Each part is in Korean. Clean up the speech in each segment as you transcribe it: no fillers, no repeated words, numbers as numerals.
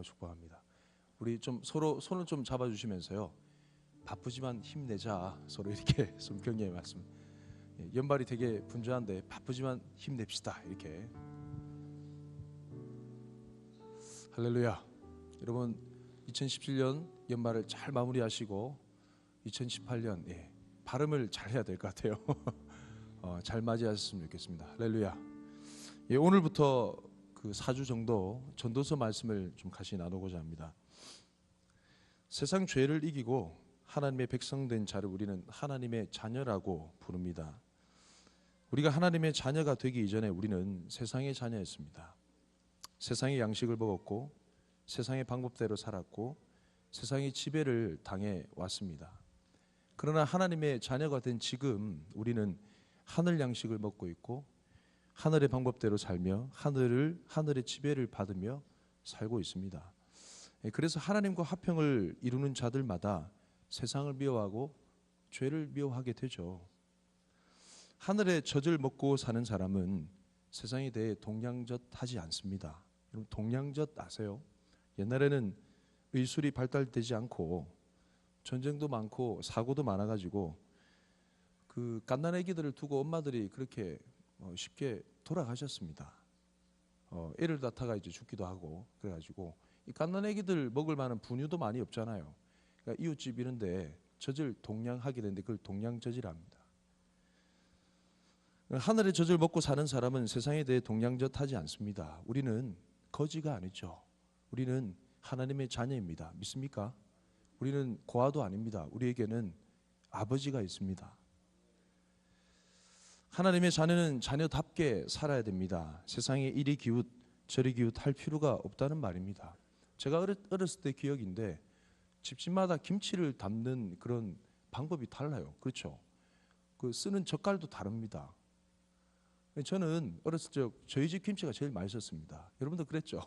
사랑하고 축복합니다. 우리 좀 서로 손을 좀 잡아주시면서요. 바쁘지만 힘내자. 서로 이렇게 성경의 말씀. 연말이 되게 분주한데 바쁘지만 힘냅시다. 이렇게. 할렐루야. 여러분 2017년 연말을 잘 마무리하시고 2018년 발음을 잘 해야 될 것 같아요. 잘 맞이하셨으면 좋겠습니다. 할렐루야. 오늘부터 그 4주 정도 전도서 말씀을 좀 같이 나누고자 합니다. 세상 죄를 이기고 하나님의 백성된 자를 우리는 하나님의 자녀라고 부릅니다. 우리가 하나님의 자녀가 되기 이전에 우리는 세상의 자녀였습니다. 세상의 양식을 먹었고 세상의 방법대로 살았고 세상의 지배를 당해 왔습니다. 그러나 하나님의 자녀가 된 지금 우리는 하늘 양식을 먹고 있고 하늘의 방법대로 살며 하늘의 지배를 받으며 살고 있습니다. 그래서 하나님과 화평을 이루는 자들마다 세상을 미워하고 죄를 미워하게 되죠. 하늘의 젖을 먹고 사는 사람은 세상에 대해 동양젓하지 않습니다. 여러분 동양젓 아세요? 옛날에는 의술이 발달되지 않고 전쟁도 많고 사고도 많아가지고 그 갓난아기들을 두고 엄마들이 그렇게 쉽게 돌아가셨습니다. 애를 낳다가 이제 죽기도 하고 그래가지고 이 갓난아기들 먹을 만한 분유도 많이 없잖아요. 그러니까 이웃집 이런데 젖을 동양하게 되는데 그걸 동양젖이랍니다. 하늘의 젖을 먹고 사는 사람은 세상에 대해 동양젓하지 않습니다. 우리는 거지가 아니죠. 우리는 하나님의 자녀입니다. 믿습니까? 우리는 고아도 아닙니다. 우리에게는 아버지가 있습니다. 하나님의 자녀는 자녀답게 살아야 됩니다. 세상에 이리 기웃 저리 기웃 할 필요가 없다는 말입니다. 제가 어렸을 때 기억인데 집집마다 김치를 담는 그런 방법이 달라요. 그렇죠? 그 쓰는 젓갈도 다릅니다. 저는 어렸을 적 저희 집 김치가 제일 맛있었습니다. 여러분도 그랬죠?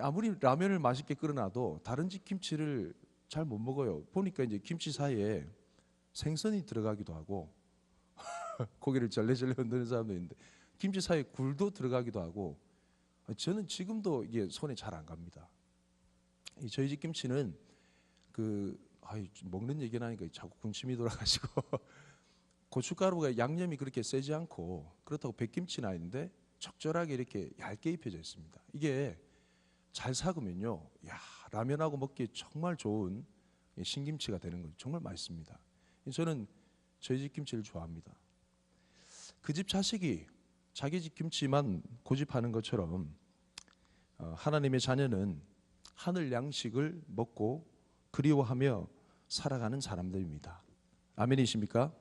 아무리 라면을 맛있게 끓여놔도 다른 집 김치를 잘 못 먹어요. 보니까 이제 김치 사이에 생선이 들어가기도 하고 고기를 절레절레 흔드는 사람도 있는데 김치 사이에 굴도 들어가기도 하고 저는 지금도 이게 손에 잘 안 갑니다. 저희 집 김치는 먹는 얘기나 하니까 자꾸 군침이 돌아가시고 고춧가루가 양념이 그렇게 세지 않고 그렇다고 백김치는 아닌데 적절하게 이렇게 얇게 입혀져 있습니다. 이게 잘 삭으면요, 라면하고 먹기 정말 좋은 신김치가 되는 거죠. 정말 맛있습니다. 저는 저희 집 김치를 좋아합니다. 그 집 자식이 자기 집 김치만 고집하는 것처럼 하나님의 자녀는 하늘 양식을 먹고 그리워하며 살아가는 사람들입니다. 아멘이십니까?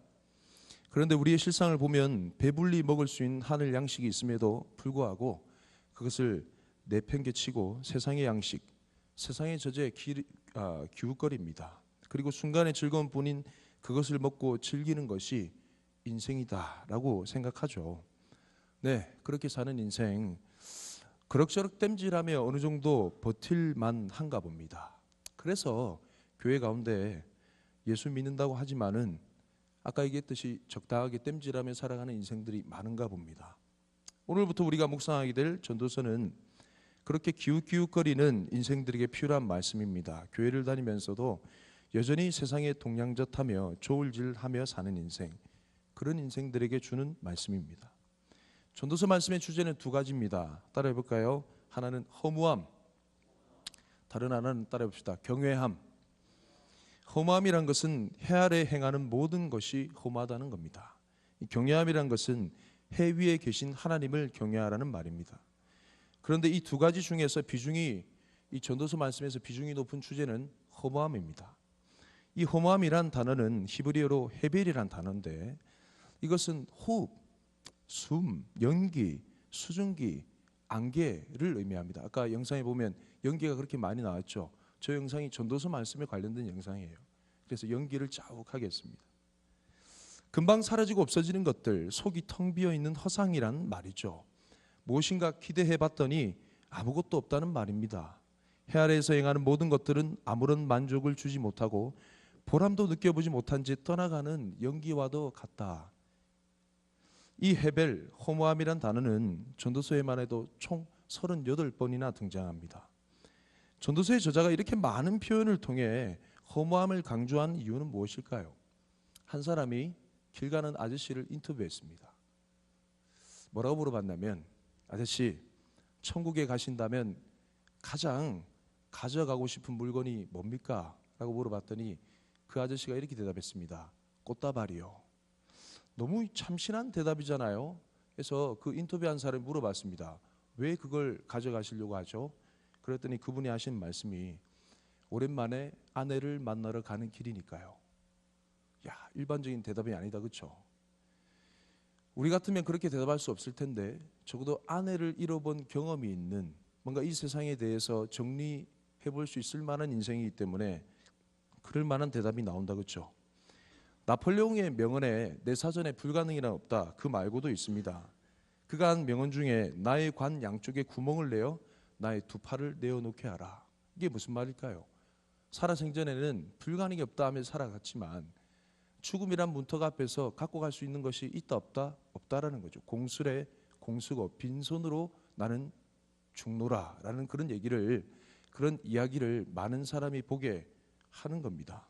그런데 우리의 실상을 보면 배불리 먹을 수 있는 하늘 양식이 있음에도 불구하고 그것을 내팽개치고 세상의 양식, 세상의 젖에 기웃거립니다. 그리고 순간의 즐거운 뿐인 그것을 먹고 즐기는 것이 인생이다라고 생각하죠. 네, 그렇게 사는 인생 그럭저럭 땜질하며 어느 정도 버틸만 한가 봅니다. 그래서 교회 가운데 예수 믿는다고 하지만은 아까 얘기했듯이 적당하게 땜질하며 살아가는 인생들이 많은가 봅니다. 오늘부터 우리가 묵상하게 될 전도서는 그렇게 기웃기웃거리는 인생들에게 필요한 말씀입니다. 교회를 다니면서도 여전히 세상에 동양젓하며 조울질하며 사는 인생, 그런 인생들에게 주는 말씀입니다. 전도서 말씀의 주제는 두 가지입니다. 따라해 볼까요? 하나는 허무함, 다른 하나는 따라해 봅시다. 경외함. 허무함이란 것은 해 아래 행하는 모든 것이 허무하다는 겁니다. 경외함이란 것은 해 위에 계신 하나님을 경외하라는 말입니다. 그런데 이 두 가지 중에서 이 전도서 말씀에서 비중이 높은 주제는 허무함입니다. 이 허무함이란 단어는 히브리어로 헤벨이란 단어인데 이것은 호흡, 숨, 연기, 수증기, 안개를 의미합니다. 아까 영상에 보면 연기가 그렇게 많이 나왔죠. 저 영상이 전도서 말씀에 관련된 영상이에요. 그래서 연기를 자욱하게 했습니다. 금방 사라지고 없어지는 것들, 속이 텅 비어 있는 허상이란 말이죠. 무엇인가 기대해 봤더니 아무것도 없다는 말입니다. 해 아래에서 행하는 모든 것들은 아무런 만족을 주지 못하고 보람도 느껴보지 못한 채 떠나가는 연기와도 같다. 이 헤벨, 허무함이란 단어는 전도서에만 해도 총 38번이나 등장합니다. 전도서의 저자가 이렇게 많은 표현을 통해 허무함을 강조한 이유는 무엇일까요? 한 사람이 길 가는 아저씨를 인터뷰했습니다. 뭐라고 물어봤냐면, 아저씨, 천국에 가신다면 가장 가져가고 싶은 물건이 뭡니까? 라고 물어봤더니 그 아저씨가 이렇게 대답했습니다. 꽃다발이요. 너무 참신한 대답이잖아요. 그래서 그 인터뷰한 사람이 물어봤습니다. 왜 그걸 가져가시려고 하죠? 그랬더니 그분이 하신 말씀이 오랜만에 아내를 만나러 가는 길이니까요. 야, 일반적인 대답이 아니다, 그렇죠? 우리 같으면 그렇게 대답할 수 없을 텐데 적어도 아내를 잃어본 경험이 있는, 뭔가 이 세상에 대해서 정리해 볼 수 있을 만한 인생이기 때문에 그럴 만한 대답이 나온다, 그렇죠? 나폴레옹의 명언에 내 사전에 불가능이란 없다, 그 말고도 있습니다. 그가 한 명언 중에 나의 관 양쪽에 구멍을 내어 나의 두 팔을 내어놓게 하라. 이게 무슨 말일까요? 살아생전에는 불가능이 없다 하며 살아갔지만 죽음이란 문턱 앞에서 갖고 갈 수 있는 것이 있다 없다? 없다라는 거죠. 공술에 공수고 빈손으로 나는 죽노라 라는 그런 얘기를, 그런 이야기를 많은 사람이 보게 하는 겁니다.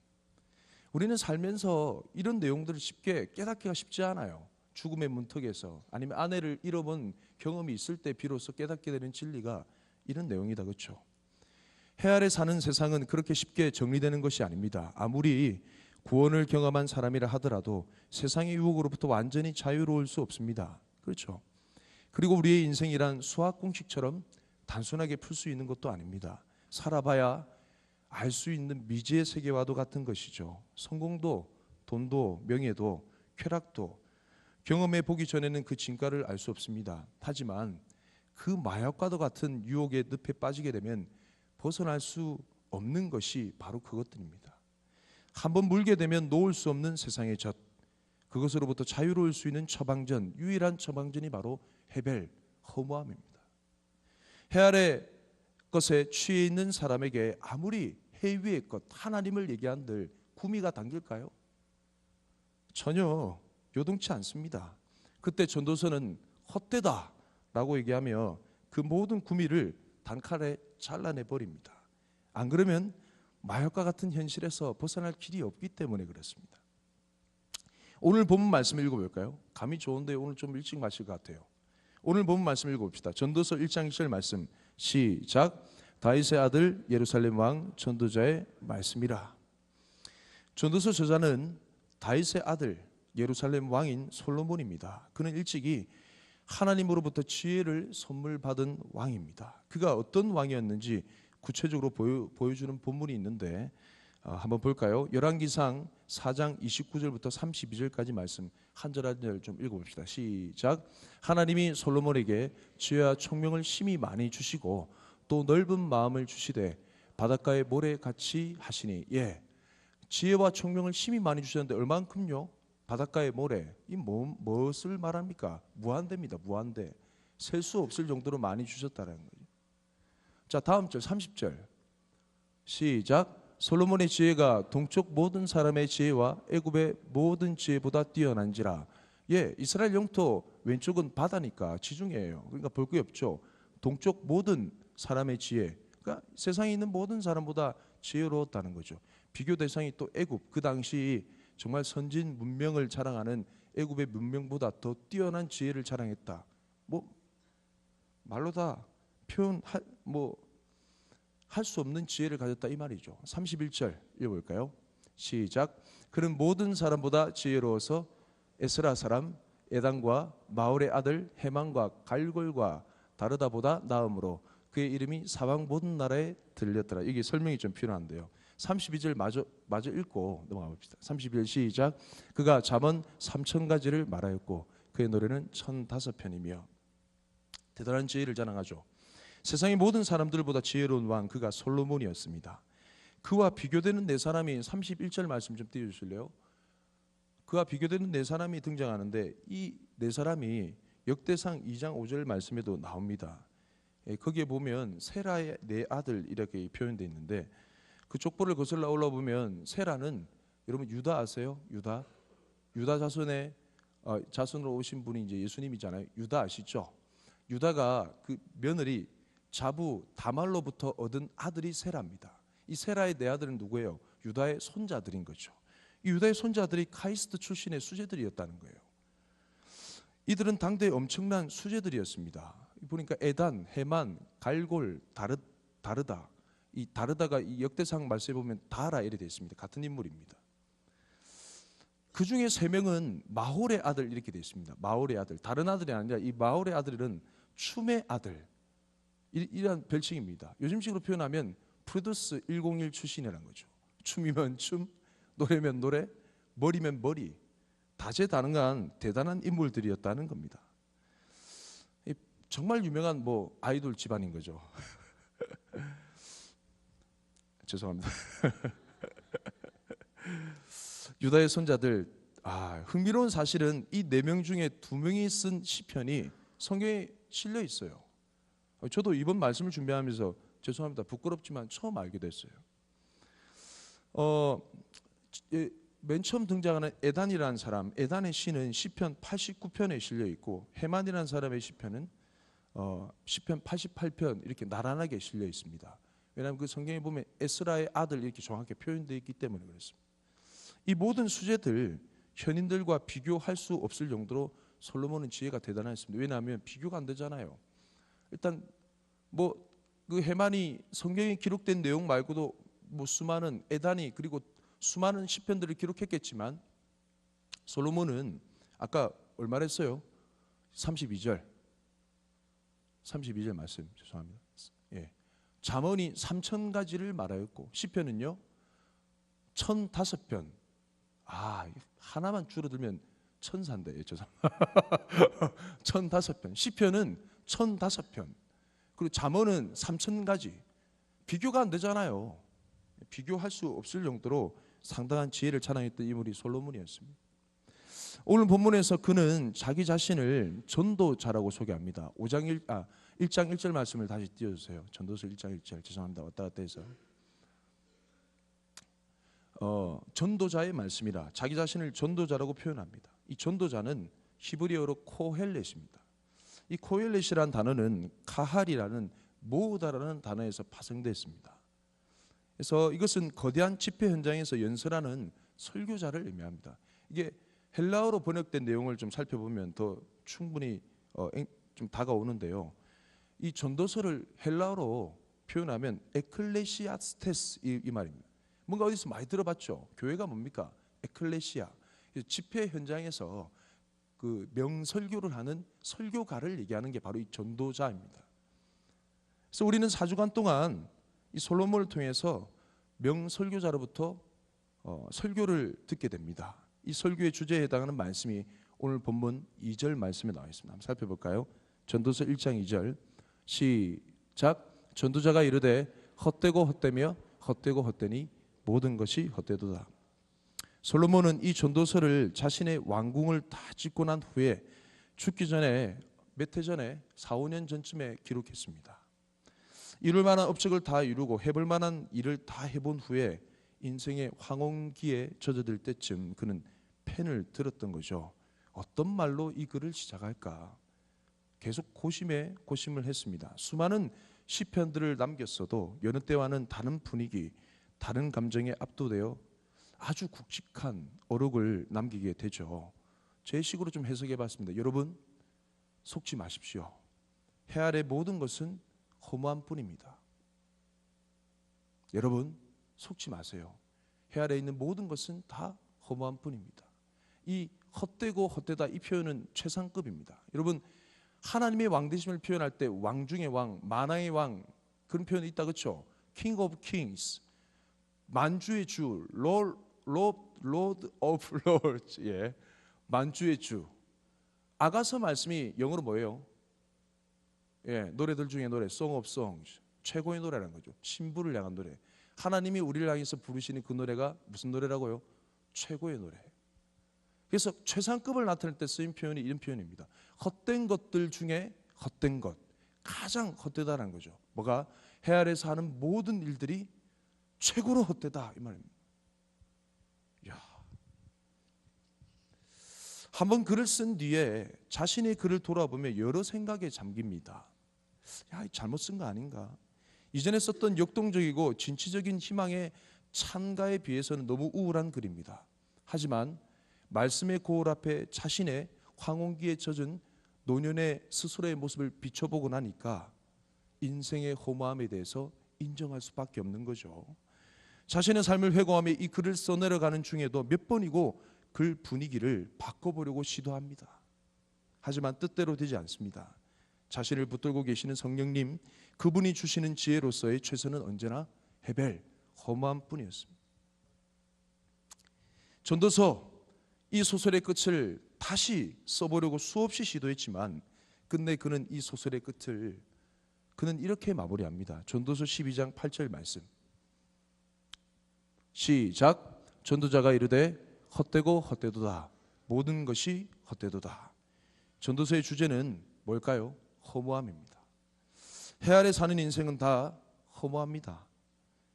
우리는 살면서 이런 내용들을 쉽게 깨닫기가 쉽지 않아요. 죽음의 문턱에서, 아니면 아내를 잃어본 경험이 있을 때 비로소 깨닫게 되는 진리가 이런 내용이다, 그렇죠? 해 아래 사는 세상은 그렇게 쉽게 정리되는 것이 아닙니다. 아무리 구원을 경험한 사람이라 하더라도 세상의 유혹으로부터 완전히 자유로울 수 없습니다. 그렇죠? 그리고 우리의 인생이란 수학 공식처럼 단순하게 풀 수 있는 것도 아닙니다. 살아봐야 알 수 있는 미지의 세계와도 같은 것이죠. 성공도, 돈도, 명예도, 쾌락도 경험해 보기 전에는 그 진가를 알 수 없습니다. 하지만 그 마약과도 같은 유혹의 늪에 빠지게 되면 벗어날 수 없는 것이 바로 그것들입니다. 한번 물게 되면 놓을 수 없는 세상의 젖, 그것으로부터 자유로울 수 있는 처방전, 유일한 처방전이 바로 해벨, 허무함입니다. 해 아래 것에 취해 있는 사람에게 아무리 해 위의 것, 하나님을 얘기한들 구미가 당길까요? 전혀 요동치 않습니다. 그때 전도서는 헛되다 라고 얘기하며 그 모든 구미를 단칼에 잘라내 버립니다. 안 그러면 마약과 같은 현실에서 벗어날 길이 없기 때문에 그렇습니다. 오늘 본문 말씀 읽어볼까요? 감이 좋은데 오늘 좀 일찍 마실 것 같아요. 오늘 본문 말씀 읽어봅시다. 전도서 1장 1절 말씀 시작. 다윗의 아들 예루살렘 왕 전도자의 말씀이라. 전도서 저자는 다윗의 아들 예루살렘 왕인 솔로몬입니다. 그는 일찍이 하나님으로부터 지혜를 선물 받은 왕입니다. 그가 어떤 왕이었는지 구체적으로 보여주는 본문이 있는데 한번 볼까요? 열왕기상 4장 29절부터 32절까지 말씀 한 절 한 절 좀 읽어봅시다. 시작. 하나님이 솔로몬에게 지혜와 총명을 심히 많이 주시고 또 넓은 마음을 주시되 바닷가의 모래같이 하시니. 예, 지혜와 총명을 심히 많이 주셨는데 얼만큼요? 바닷가의 모래. 이 무엇을 말합니까? 무한대입니다. 무한대. 셀 수 없을 정도로 많이 주셨다는 거죠. 자, 다음 절 30절 시작. 솔로몬의 지혜가 동쪽 모든 사람의 지혜와 애굽의 모든 지혜보다 뛰어난지라. 예, 이스라엘 영토 왼쪽은 바다니까 지중해예요. 그러니까 볼 게 없죠. 동쪽 모든 사람의 지혜, 그러니까 세상에 있는 모든 사람보다 지혜로웠다는 거죠. 비교 대상이 또 애굽, 그 당시 정말 선진 문명을 자랑하는 애굽의 문명보다 더 뛰어난 지혜를 자랑했다. 뭐 말로 다 표현할 할 수 없는 지혜를 가졌다 이 말이죠. 31절 읽어볼까요? 시작. 그는 모든 사람보다 지혜로워서 에스라 사람 에단과 마올의 아들 헤만과 갈골과 다르다보다 나음으로 그의 이름이 사방 모든 나라에 들렸더라. 이게 설명이 좀 필요한데요. 32절 마저 읽고 넘어가 봅시다. 31절 시작. 그가 잠언 3000가지를 말하였고 그의 노래는 1005편이며. 대단한 지혜를 자랑하죠. 세상의 모든 사람들보다 지혜로운 왕, 그가 솔로몬이었습니다. 그와 비교되는 네 사람이 31절 말씀 좀 띄워주실래요? 그와 비교되는 네 사람이 등장하는데 이 네 사람이 역대상 2장 5절 말씀에도 나옵니다. 거기에 보면 세라의 네 아들 이렇게 표현되어 있는데 그 족보를 거슬러 올라보면 세라는 여러분 유다 아세요? 유다 자손의 자손으로 오신 분이 이제 예수님이잖아요. 유다 아시죠? 유다가 그 며느리 자부 다말로부터 얻은 아들이 세라입니다. 이 세라의 네 아들은 누구예요? 유다의 손자들인 거죠. 이 유다의 손자들이 카이스트 출신의 수제들이었다는 거예요. 이들은 당대에 엄청난 수제들이었습니다. 보니까 에단, 헤만, 갈골, 다르다. 이 다르다가 이 역대상 말씀에 보면 다라 이렇게 되어 있습니다. 같은 인물입니다. 그 중에 3명은 마홀의 아들 이렇게 되어 있습니다. 마홀의 아들. 다른 아들이 아니라 이 마홀의 아들은 춤의 아들. 이런 별칭입니다. 요즘식으로 표현하면 프로듀스 101 출신이라는 거죠. 춤이면 춤, 노래면 노래, 머리면 머리. 다재다능한 대단한 인물들이었다는 겁니다. 정말 유명한 아이돌 집안인 거죠. 죄송합니다. 유다의 손자들, 흥미로운 사실은 이 4명 중에 2명이 쓴 시편이 성경에 실려 있어요. 저도 이번 말씀을 준비하면서 죄송합니다. 부끄럽지만 처음 알게 됐어요. 맨 처음 등장하는 에단이라는 사람, 에단의 시는 시편 89편에 실려 있고 헤만이라는 사람의 시편은 시편 88편 이렇게 나란하게 실려 있습니다. 왜냐하면 그 성경에 보면 에스라의 아들 이렇게 정확히 표현되어 있기 때문에 그렇습니다. 이 모든 수제들 현인들과 비교할 수 없을 정도로 솔로몬은 지혜가 대단했습니다. 왜냐하면 비교가 안 되잖아요. 일단 그 헤만이 성경에 기록된 내용 말고도 수많은 에단이 그리고 수많은 시편들을 기록했겠지만 솔로몬은 아까 얼마나 했어요? 32절 말씀 죄송합니다. 잠언이 3000가지를 말하였고 시편은요 1005편. 하나만 줄어들면 천사인데 죄송합니다. 1005편. 시편은 1005편. 그리고 잠언은 3000가지. 비교가 안 되잖아요. 비교할 수 없을 정도로 상당한 지혜를 자랑했던 인물이 솔로몬이었습니다. 오늘 본문에서 그는 자기 자신을 전도자라고 소개합니다. 1장 1절 말씀을 다시 띄워주세요. 전도서 1장 1절 죄송합니다. 왔다 갔다 해서 전도자의 말씀이라 자기 자신을 전도자라고 표현합니다. 이 전도자는 히브리어로 코헬렛입니다. 이 코헬렛이라는 단어는 카할이라는 모으다라는 단어에서 파생됐습니다. 그래서 이것은 거대한 집회 현장에서 연설하는 설교자를 의미합니다. 이게 헬라어로 번역된 내용을 좀 살펴보면 더 충분히 좀 다가오는데요. 이 전도서를 헬라어로 표현하면 에클레시아스테스 이 말입니다. 뭔가 어디서 많이 들어봤죠. 교회가 뭡니까? 에클레시아. 집회 현장에서 그 명설교를 하는 설교가를 얘기하는 게 바로 이 전도자입니다. 그래서 우리는 4주간 동안 이 솔로몬을 통해서 명설교자로부터 설교를 듣게 됩니다. 이 설교의 주제에 해당하는 말씀이 오늘 본문 2절 말씀에 나와 있습니다. 한번 살펴볼까요? 전도서 1장 2절 시작. 전도자가 이르되 헛되고 헛되며 헛되고 헛되니 모든 것이 헛되도다. 솔로몬은 이 전도서를 자신의 왕궁을 다 짓고 난 후에 죽기 전에 몇 해 전에 4, 5년 전쯤에 기록했습니다. 이룰 만한 업적을 다 이루고 해볼 만한 일을 다 해본 후에 인생의 황혼기에 젖어들 때쯤 그는 펜을 들었던 거죠. 어떤 말로 이 글을 시작할까? 계속 고심을 했습니다. 수많은 시편들을 남겼어도 여느 때와는 다른 분위기, 다른 감정에 압도되어 아주 굵직한 어록을 남기게 되죠. 제 식으로 좀 해석해 봤습니다. 여러분 속지 마십시오. 해 아래 모든 것은 허무한 뿐입니다. 여러분 속지 마세요. 해 아래 있는 모든 것은 다 허무한 뿐입니다. 이 헛되고 헛되다 이 표현은 최상급입니다. 여러분 하나님의 왕되심을 표현할 때 왕 중의 왕, 만왕의 왕 그런 표현이 있다 그렇죠? King of Kings, 만주의 주, Lord of Lords, 만주의 주. 아가서 말씀이 영어로 뭐예요? 노래들 중에 노래, Song of Songs, 최고의 노래라는 거죠. 신부를 향한 노래. 하나님이 우리를 향해서 부르시는 그 노래가 무슨 노래라고요? 최고의 노래. 그래서 최상급을 나타낼 때 쓰인 표현이 이런 표현입니다. 헛된 것들 중에 헛된 것, 가장 헛되다라는 거죠. 뭐가? 해 아래에서 하는 모든 일들이 최고로 헛되다 이 말입니다. 한번 글을 쓴 뒤에 자신의 글을 돌아보면 여러 생각에 잠깁니다. 야, 잘못 쓴 거 아닌가? 이전에 썼던 역동적이고 진취적인 희망의 찬가에 비해서는 너무 우울한 글입니다. 하지만 말씀의 고울 앞에 자신의 황혼기에 젖은 노년의 스스로의 모습을 비춰보고 나니까 인생의 허무함에 대해서 인정할 수밖에 없는 거죠. 자신의 삶을 회고하며 이 글을 써내려가는 중에도 몇 번이고 글 분위기를 바꿔보려고 시도합니다. 하지만 뜻대로 되지 않습니다. 자신을 붙들고 계시는 성령님, 그분이 주시는 지혜로서의 최선은 언제나 헤벨, 허무함 뿐이었습니다. 전도서 이 소설의 끝을 다시 써보려고 수없이 시도했지만 끝내 그는 이 소설의 끝을 그는 이렇게 마무리합니다. 전도서 12장 8절 말씀, 시작. 전도자가 이르되 헛되고 헛되도다. 모든 것이 헛되도다. 전도서의 주제는 뭘까요? 허무함입니다. 해 아래 사는 인생은 다 허무합니다.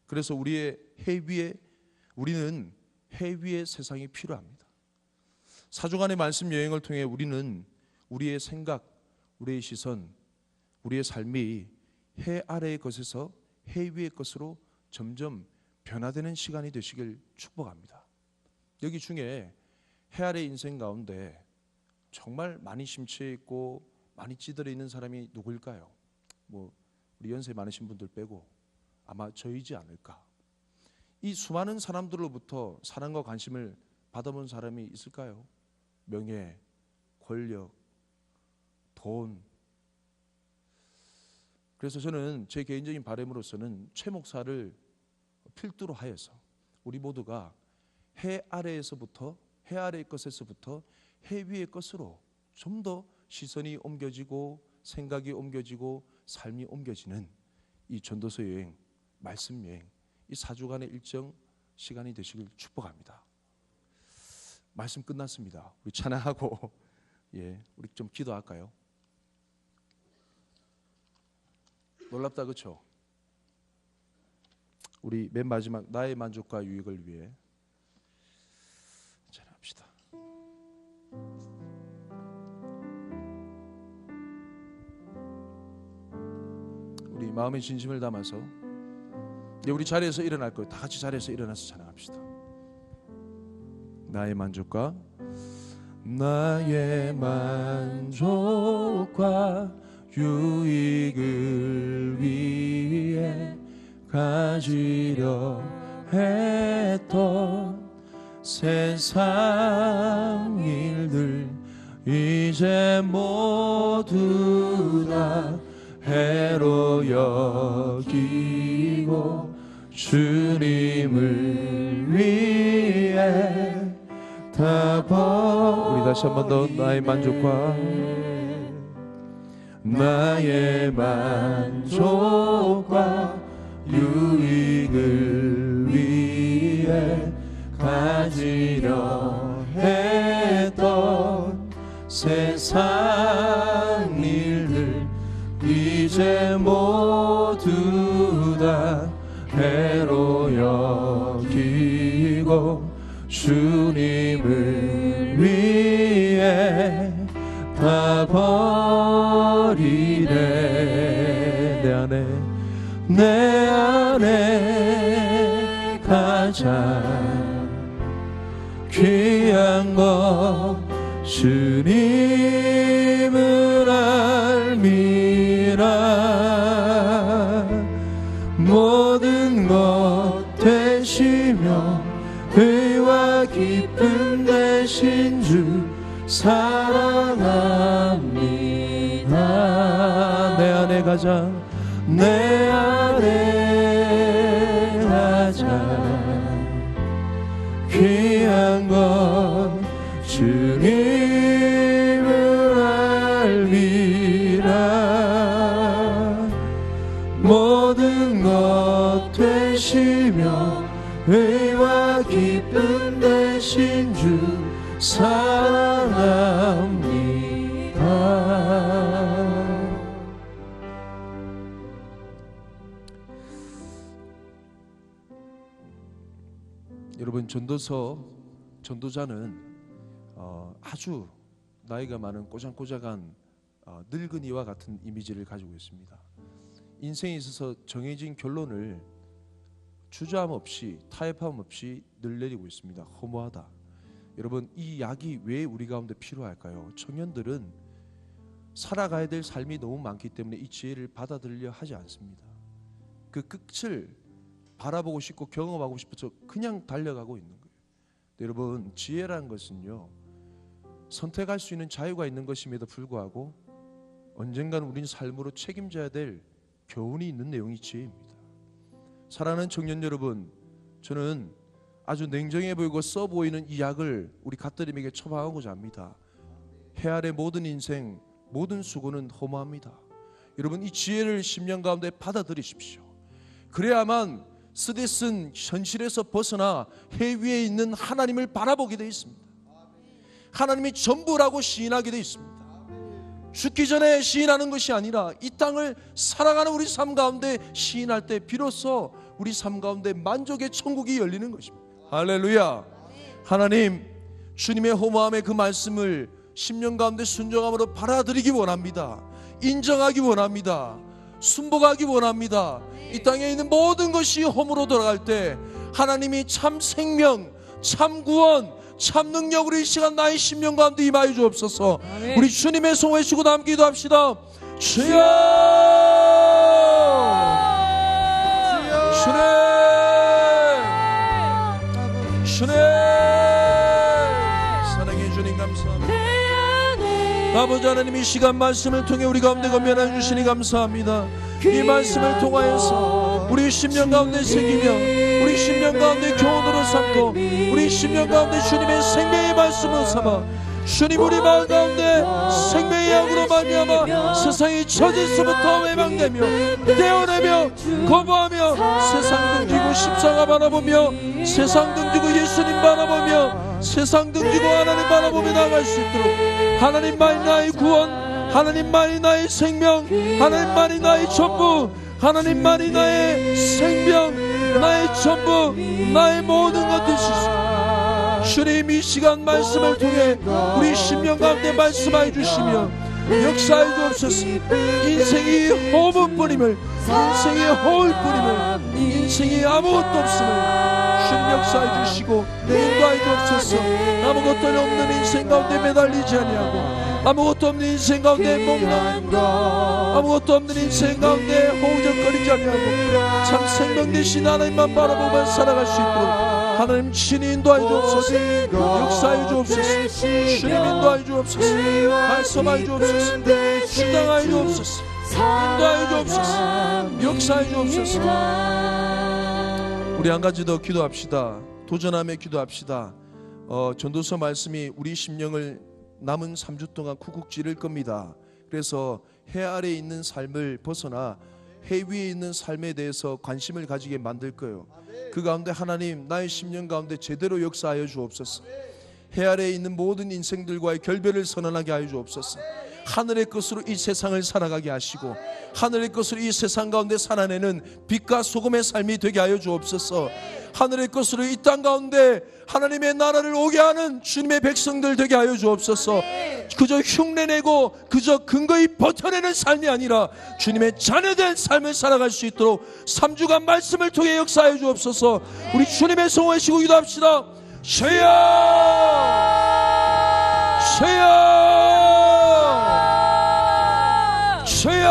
그래서 우리는 해 위의 세상이 필요합니다. 사주간의 말씀 여행을 통해 우리는 우리의 생각, 우리의 시선, 우리의 삶이 해 아래의 것에서 해 위의 것으로 점점 변화되는 시간이 되시길 축복합니다. 여기 중에 해 아래 인생 가운데 정말 많이 심취해 있고 많이 찌들어 있는 사람이 누구일까요? 우리 연세 많으신 분들 빼고 아마 저이지 않을까. 이 수많은 사람들로부터 사랑과 관심을 받아본 사람이 있을까요? 명예, 권력, 돈. 그래서 저는 제 개인적인 바람으로서는 최 목사를 필두로 하여서 우리 모두가 해 아래의 것에서부터 해 위의 것으로 좀 더 시선이 옮겨지고 생각이 옮겨지고 삶이 옮겨지는 이 전도서 여행, 말씀 여행, 이 4주간의 일정 시간이 되시길 축복합니다. 말씀 끝났습니다. 우리 찬양하고 우리 좀 기도할까요? 놀랍다, 그렇죠? 우리 맨 마지막 나의 만족과 유익을 위해 찬양합시다. 우리 마음의 진심을 담아서 우리 자리에서 일어날 거예요. 다 같이 자리에서 일어나서 찬양합시다. 나의 만족과 유익을 위해 가지려 했던 세상 일들 이제 모두 다 해로 여기고 주님을 위해 우리 다시 한 번 더 나의 만족과 유익을 위해 가지려 했던 세상 일들 이제 모두 다 해로 여기고 주님을 위해 다 버리네. 내 안에 가장 귀한 것 주님을 알미라. 모든 것 되시며 의와 기쁨 되신 주 사랑합니다. 내 안에 가장 귀한 것 주님을 알미라. 모든 것 되시며 의와 기쁨 되신 주 사랑합니다. 여러분, 전도자는 아주 나이가 많은 꼬장꼬장한 늙은이와 같은 이미지를 가지고 있습니다. 인생에 있어서 정해진 결론을 주저함 없이 타협함 없이 늘 내리고 있습니다. 허무하다. 여러분, 이 약이 왜 우리 가운데 필요할까요? 청년들은 살아가야 될 삶이 너무 많기 때문에 이 지혜를 받아들이려 하지 않습니다. 그 끝을 바라보고 싶고 경험하고 싶어서 그냥 달려가고 있는 거예요. 여러분, 지혜라는 것은요, 선택할 수 있는 자유가 있는 것임에도 불구하고 언젠가는 우리는 삶으로 책임져야 될 교훈이 있는 내용이 지혜입니다. 사랑하는 청년 여러분, 저는 아주 냉정해 보이고 써 보이는 이 약을 우리 갓들임에게 처방하고자 합니다. 해 아래 모든 인생, 모든 수고는 허무합니다. 여러분, 이 지혜를 10년 가운데 받아들이십시오. 그래야만 쓰디 쓴 현실에서 벗어나 해 위에 있는 하나님을 바라보게 되어 있습니다. 하나님이 전부라고 시인하게 되어 있습니다. 죽기 전에 시인하는 것이 아니라 이 땅을 살아가는 우리 삶 가운데 시인할 때 비로소 우리 삶 가운데 만족의 천국이 열리는 것입니다. 할렐루야. 하나님, 주님의 허무함의 그 말씀을 10년 가운데 순종함으로 받아들이기 원합니다. 인정하기 원합니다. 순복하기 원합니다. 이 땅에 있는 모든 것이 험으로 돌아갈 때 하나님이 참 생명, 참 구원, 참 능력으로 이 시간 나의 10년 가운데 임하여 주옵소서. 아멘. 우리 주님의 손 외치고 다 함께 기도합시다. 주여, 주님, 사랑해 주님 감사합니다. 아버지 하나님, 이 시간 말씀을 통해 우리 가운데 건면해 주시니 감사합니다. 이 말씀을 통하여서 우리 10년 가운데 새기며 우리 10년 가운데 교훈으로 삼고 우리 10년 가운데 주님의 생명의 말씀으로 삼아 주님 우리 마음 가운데 생명의 약으로 말미암아 세상이 처지서부터 외방되며 떼어내며 거부하며 세상 등지고 십자가 바라보며 세상 등지고 예수님 바라보며 세상 등지고 하나님 바라보며 나갈 수 있도록 하나님만이 나의 구원, 하나님만이 나의 생명, 하나님만이 나의 전부, 하나님만이 나의 생명, 나의 전부, 나의 모든 것 되시소. 주님, 이 시간 말씀을 통해 우리 10년 가운데 말씀하여 주시며 역사해 주옵소서. 인생이 허무뿐임을, 인생이 허울뿐임을, 인생이 아무것도 없음을 주님 역사해 주시고 인도하여 주옵소서. 아무것도 없는 인생 가운데 매달리지 아니하고 아무것도 없는 인생 가운데 목마르고 아무것도 없는 인생 가운데 허우적거리지 아니하고 참 생명 되신 하나님만 바라보며 살아갈 수 있도록 하나님 친히 인도하여 주옵소서. 역사하여 주옵소서. 주님 인도하여 주옵소서. 말씀하여 주옵소서. 주장하여 주옵소서. 인도하여 주옵소서. 역사하여 주옵소서. 우리 한 가지 더 기도합시다. 도전하며 기도합시다. 전도서 말씀이 우리 심령을 남은 3주 동안 쿡쿡 찌를 겁니다. 그래서 해 아래에 있는 삶을 벗어나 해 위에 있는 삶에 대해서 관심을 가지게 만들 거예요. 그 가운데 하나님, 나의 10년 가운데 제대로 역사하여 주옵소서. 해 아래에 있는 모든 인생들과의 결별을 선언하게 하여 주옵소서. 하늘의 것으로 이 세상을 살아가게 하시고 하늘의 것으로 이 세상 가운데 살아내는 빛과 소금의 삶이 되게 하여 주옵소서. 하늘의 것으로 이 땅 가운데 하나님의 나라를 오게 하는 주님의 백성들 되게 하여 주옵소서. 그저 흉내내고 그저 근거히 버텨내는 삶이 아니라 주님의 자녀된 삶을 살아갈 수 있도록 3주간 말씀을 통해 역사하여 주옵소서. 우리 주님의 손 외치고 기도합시다. 주여, 주여, 주여.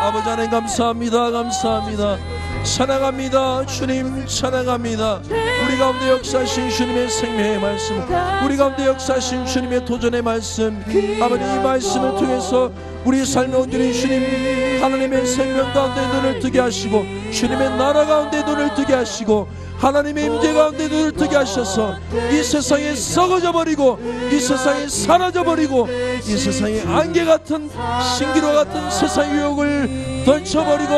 아버지 하나님 감사합니다. 감사합니다. 찬양합니다. 주님 찬양합니다. 우리 가운데 역사하신 주님의 생명의 말씀, 우리 가운데 역사하신 주님의 도전의 말씀, 아버지 이 말씀을 통해서 우리 삶의 온전히 주님 하나님의 생명 가운데 눈을 뜨게 하시고 주님의 나라 가운데 눈을 뜨게 하시고 하나님의 임재 가운데 눈을 뜨게 하셔서 이 세상에 썩어져 버리고 이 세상에 사라져 버리고 이 세상에 안개 같은 신기로 같은 세상의 유혹을 던져버리고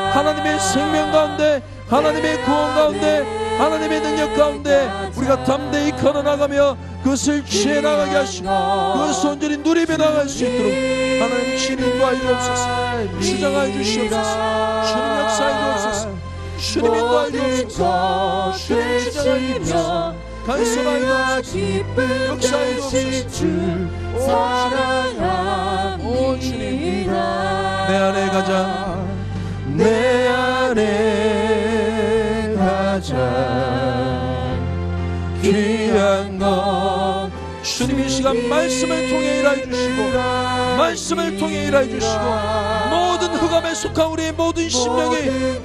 하나님의 생명 가운데 하나님의 구원 가운데 하나님의 능력 가운데 우리가 담대히 걸어나가며 그것을 취해 나가게 하시고 그것을 온전히 누리며 나갈 수 있도록 하나님 친히 인도하여 주옵소서. 주장하여 주시옵소서. 주님 역사하여 주옵소서. 주님 인도하여 주옵소서. 주님 주장하여 주옵소서. 간섭하여 기쁘신 주 사랑합니다. 내 안에 가장 내 안에 가장 귀한 것 주님 이 시간 말씀을 통해 일하여 주시고 말씀을 통해 일하여 주시고 모든 흑암에 속한 우리의 모든 심령이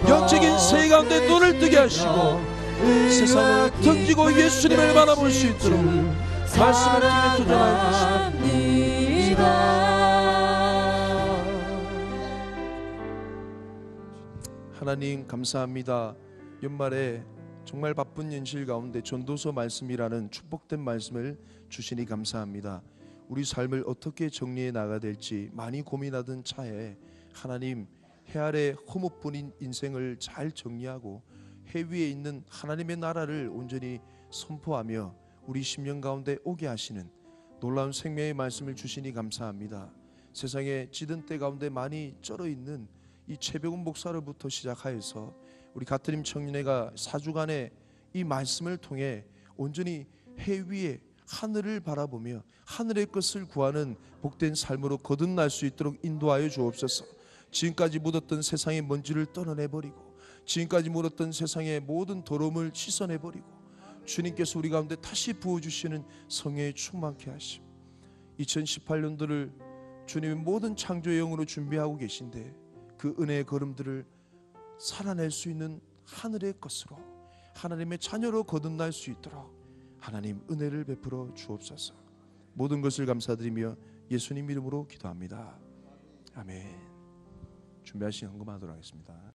영적인 새 가운데 눈을 뜨게 하시고 세상을 등지고 예수님을 바라볼 수 있도록 말씀을 통해 도전하여 주시고 하나님 감사합니다. 연말에 정말 바쁜 현실 가운데 전도서 말씀이라는 축복된 말씀을 주시니 감사합니다. 우리 삶을 어떻게 정리해 나가야 될지 많이 고민하던 차에 하나님 해 아래 허무뿐인 인생을 잘 정리하고 해 위에 있는 하나님의 나라를 온전히 선포하며 우리 심령 가운데 오게 하시는 놀라운 생명의 말씀을 주시니 감사합니다. 세상에 찌든 때 가운데 많이 쩔어 있는 이 최병훈 목사로부터 시작하여서 우리 가트림 청년회가 4주간의 이 말씀을 통해 온전히 해 위에 하늘을 바라보며 하늘의 것을 구하는 복된 삶으로 거듭날 수 있도록 인도하여 주옵소서. 지금까지 묻었던 세상의 먼지를 떠나내버리고 지금까지 묻었던 세상의 모든 더러움을 씻어내버리고 주님께서 우리 가운데 다시 부어주시는 성령에 충만케 하심. 2018년도를 주님의 모든 창조의 영으로 준비하고 계신데 그 은혜의 걸음들을 살아낼 수 있는 하늘의 것으로 하나님의 자녀로 거듭날 수 있도록 하나님 은혜를 베풀어 주옵소서. 모든 것을 감사드리며 예수님 이름으로 기도합니다. 아멘. 준비하신 헌금하도록 하겠습니다.